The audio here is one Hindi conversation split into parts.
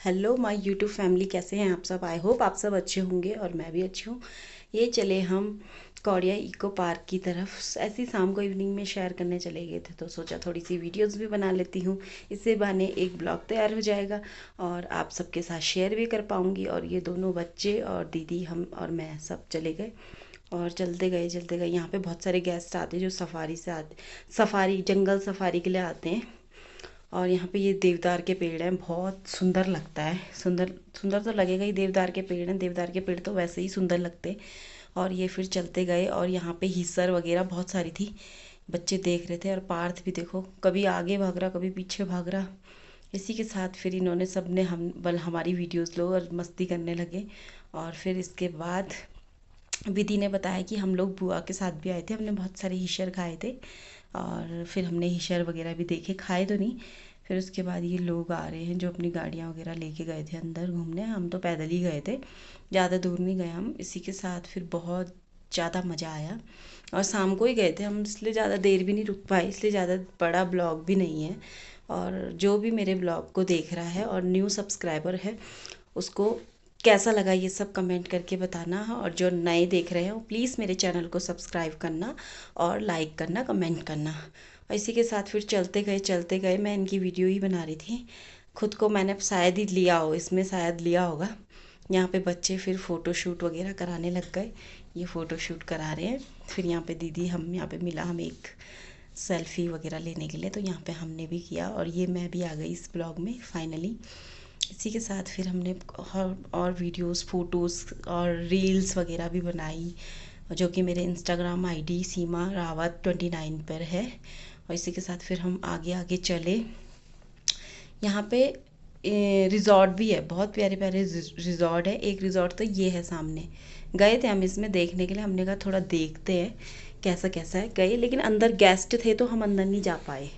हेलो माय यूट्यूब फैमिली, कैसे हैं आप सब। आई होप आप सब अच्छे होंगे और मैं भी अच्छी हूँ। ये चले हम कौड़िया इको पार्क की तरफ। ऐसी शाम को इवनिंग में शेयर करने चले गए थे, तो सोचा थोड़ी सी वीडियोस भी बना लेती हूँ। इससे बहाने एक ब्लॉग तैयार हो जाएगा और आप सबके साथ शेयर भी कर पाऊँगी। और ये दोनों बच्चे और दीदी, हम और मैं सब चले गए और चलते गए। यहाँ पे बहुत सारे गेस्ट आते हैं जो सफारी से आते, सफारी जंगल सफारी के लिए आते हैं। और यहाँ पे ये देवदार के पेड़ हैं, बहुत सुंदर लगता है। सुंदर सुंदर तो लगेगा ही, देवदार के पेड़ हैं। देवदार के पेड़ तो वैसे ही सुंदर लगते हैं। और ये फिर चलते गए और यहाँ पे हिस्सर वगैरह बहुत सारी थी। बच्चे देख रहे थे और पार्थ भी देखो, कभी आगे भाग रहा कभी पीछे भाग रहा। इसी के साथ फिर इन्होंने सब ने हम बल हमारी वीडियोस लो और मस्ती करने लगे। और फिर इसके बाद विधि ने बताया कि हम लोग बुआ के साथ भी आए थे, हमने बहुत सारे हिशर खाए थे। और फिर हमने हिशर वगैरह भी देखे, खाए तो नहीं। फिर उसके बाद ये लोग आ रहे हैं जो अपनी गाड़ियाँ वगैरह लेके गए थे अंदर घूमने। हम तो पैदल ही गए थे, ज़्यादा दूर नहीं गए हम। इसी के साथ फिर बहुत ज़्यादा मज़ा आया। और शाम को ही गए थे हम, इसलिए ज़्यादा देर भी नहीं रुक पाए, इसलिए ज़्यादा बड़ा ब्लॉग भी नहीं है। और जो भी मेरे ब्लॉग को देख रहा है और न्यू सब्सक्राइबर है, उसको कैसा लगा ये सब कमेंट करके बताना। और जो नए देख रहे हो प्लीज़ मेरे चैनल को सब्सक्राइब करना और लाइक करना, कमेंट करना। और इसी के साथ फिर चलते गए मैं इनकी वीडियो ही बना रही थी। खुद को मैंने शायद ही लिया हो, इसमें शायद लिया होगा। यहाँ पे बच्चे फिर फ़ोटो शूट वगैरह कराने लग गए। ये फ़ोटो शूट करा रहे हैं। फिर यहाँ पे दीदी, हम यहाँ पे मिला हमें एक सेल्फ़ी वगैरह लेने के लिए, तो यहाँ पे हमने भी किया। और ये मैं भी आ गई इस ब्लॉग में फाइनली। इसी के साथ फिर हमने और वीडियोस, फ़ोटोज़ और रील्स वगैरह भी बनाई, जो कि मेरे इंस्टाग्राम आईडी सीमा रावत 29 पर है। और इसी के साथ फिर हम आगे आगे चले। यहाँ पे रिज़ॉर्ट भी है, बहुत प्यारे प्यारे रिज़ॉर्ट है। एक रिज़ॉर्ट तो ये है सामने, गए थे हम इसमें देखने के लिए। हमने कहा थोड़ा देखते हैं कैसा कैसा है। गए, लेकिन अंदर गेस्ट थे तो हम अंदर नहीं जा पाए,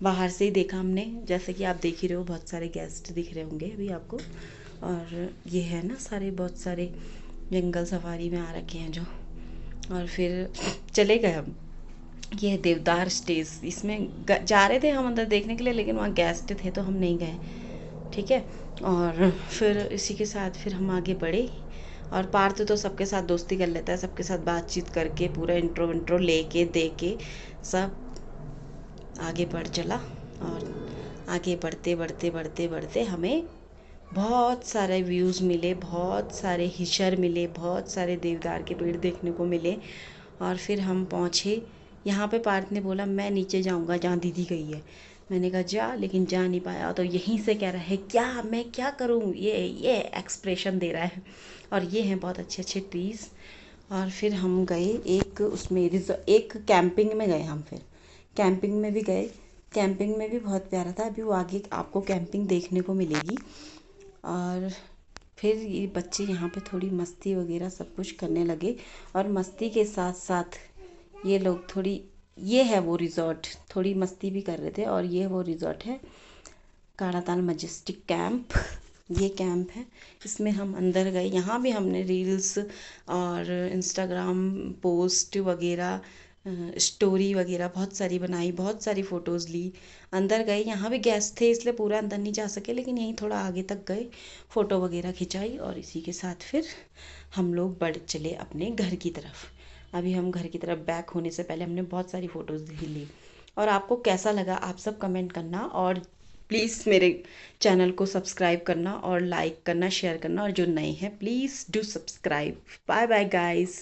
बाहर से ही देखा हमने। जैसे कि आप देख ही रहे हो, बहुत सारे गेस्ट दिख रहे होंगे अभी आपको। और ये है ना, सारे बहुत सारे जंगल सफारी में आ रखे हैं जो। और फिर चले गए हम। ये है देवदार स्टेज, इसमें जा रहे थे हम अंदर देखने के लिए, लेकिन वहाँ गेस्ट थे तो हम नहीं गए। ठीक है। और फिर इसी के साथ फिर हम आगे बढ़े। और पार्थ तो सबके साथ दोस्ती कर लेता है, सबके साथ बातचीत करके पूरा इंट्रो लेके दे के सब आगे बढ़ चला। और आगे बढ़ते हमें बहुत सारे व्यूज़ मिले, बहुत सारे हिशर मिले, बहुत सारे देवदार के पेड़ देखने को मिले। और फिर हम पहुँचे यहाँ पे। पार्थ ने बोला मैं नीचे जाऊँगा जहाँ दीदी गई है। मैंने कहा जा, लेकिन जा नहीं पाया। तो यहीं से कह रहा है क्या मैं क्या करूँ, ये एक्सप्रेशन दे रहा है। और ये हैं बहुत अच्छे अच्छे ट्रीज़। और फिर हम गए एक उसमें एक कैंपिंग में गए हम। फिर कैंपिंग में भी गए। कैंपिंग में भी बहुत प्यारा था। अभी वो आगे आपको कैंपिंग देखने को मिलेगी। और फिर ये बच्चे यहाँ पे थोड़ी मस्ती वगैरह सब कुछ करने लगे। और मस्ती के साथ साथ ये लोग थोड़ी, ये है वो रिज़ॉर्ट, थोड़ी मस्ती भी कर रहे थे। और ये वो रिज़ॉर्ट है काड़ाताल मजेस्टिक कैंप। ये कैंप है, इसमें हम अंदर गए। यहाँ भी हमने रील्स और इंस्टाग्राम पोस्ट वगैरह, स्टोरी वगैरह बहुत सारी बनाई, बहुत सारी फ़ोटोज़ ली। अंदर गए, यहाँ भी गेस्ट थे इसलिए पूरा अंदर नहीं जा सके, लेकिन यहीं थोड़ा आगे तक गए, फ़ोटो वगैरह खिंचाई। और इसी के साथ फिर हम लोग बढ़ चले अपने घर की तरफ। अभी हम घर की तरफ बैक होने से पहले हमने बहुत सारी फ़ोटोज़ ली। और आपको कैसा लगा आप सब कमेंट करना। और प्लीज़ मेरे चैनल को सब्सक्राइब करना और लाइक करना, शेयर करना। और जो नए हैं please do subscribe. Bye bye guys.